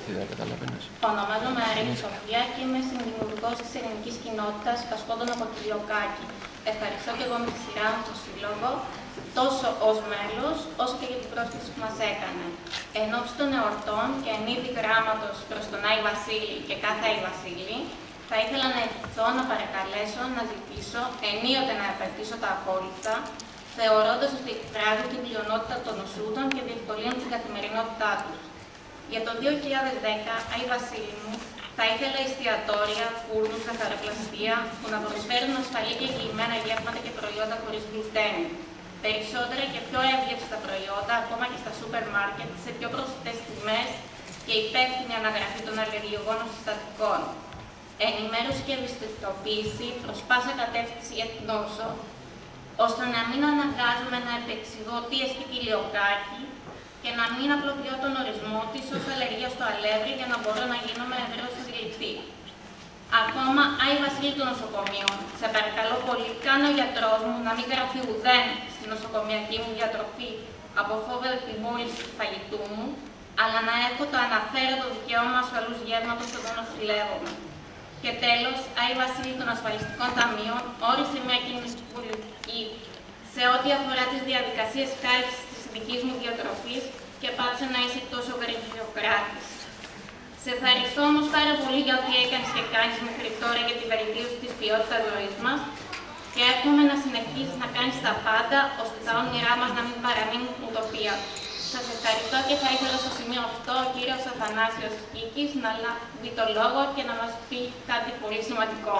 αυτή, δεν καταλαβαίνεις. Ονομάζομαι Αρήνη Σοφία και είμαι συνδημιουργός της ελληνικής κοινότητας Πασχόντων από τη Λιοκάκη. Ευχαριστώ και εγώ με τη σειρά μου τον Σύλλογο, τόσο ως μέλος, όσο και για την πρόσκληση που μας έκανε. Εν ώψη των εορτών και εν είδη γράμματος προς τον Άη Βασίλη και κάθε Άη Βασίλη, θα ήθελα να ευχηθώ, να παρακαλέσω, να ζητήσω, ενίοτε να απαιτήσω τα απόλυτα, θεωρώντας ότι εκφράζουν την πλειονότητα των νοσούτων και διευκολύνουν την καθημερινότητά τους. Για το 2010, Άη Βασίλη μου, θα ήθελα εστιατόρια, φούρνους, ζαχαροπλαστεία που να προσφέρουν ασφαλή και εγγυημένα γεύματα και προϊόντα χωρίς γλουτένη. Περισσότερα και πιο εύγευστα προϊόντα, ακόμα και στα σούπερ μάρκετ, σε πιο προσιτές τιμές και υπεύθυνη αναγραφή των αλλεργιογόνων συστατικών. Ενημέρωση και ευαισθητοποίηση προς πάσα κατεύθυνση για την νόσο, ώστε να μην αναγκάζομαι να επεξηγώ τι εστί Λιοκάκη και να μην απλοποιώ τον ορισμό της ως αλλεργία στο αλεύρι για να μπορώ να γίνομαι ευρέως συλληπτή. Ακόμα, Άη Βασίλη του νοσοκομείου, σε παρακαλώ πολύ, κάνε ο γιατρός μου να μην γραφεί ουδέν στη νοσοκομιακή μου διατροφή από φόβο επιμόλυνσης του φαγητού μου, αλλά να έχω το αναφέρετο δικαίωμα ασφαλούς γεύματος όταν νοσηλεύομαι. Και τέλος, Άη Βασίλη των Ασφαλιστικών Ταμείων όρισε μια κίνηση πολιτική σε ό,τι αφορά τις διαδικασίες κάλυψης της ειδικής μου διατροφής και πάτησε να είσαι τόσο γραφειοκράτης. Σε ευχαριστώ όμως πάρα πολύ για ό,τι έκανες και κάνεις μέχρι τώρα για τη βελτίωση της ποιότητας ζωής μας και εύχομαι να συνεχίσεις να κάνεις τα πάντα ώστε τα όνειρά μας να μην παραμείνουν ουτοπία. Σας ευχαριστώ και θα ήθελα στο σημείο αυτό ο κύριος Αθανάσιος Κίκης να λάβει το λόγο και να μας πει κάτι πολύ σημαντικό.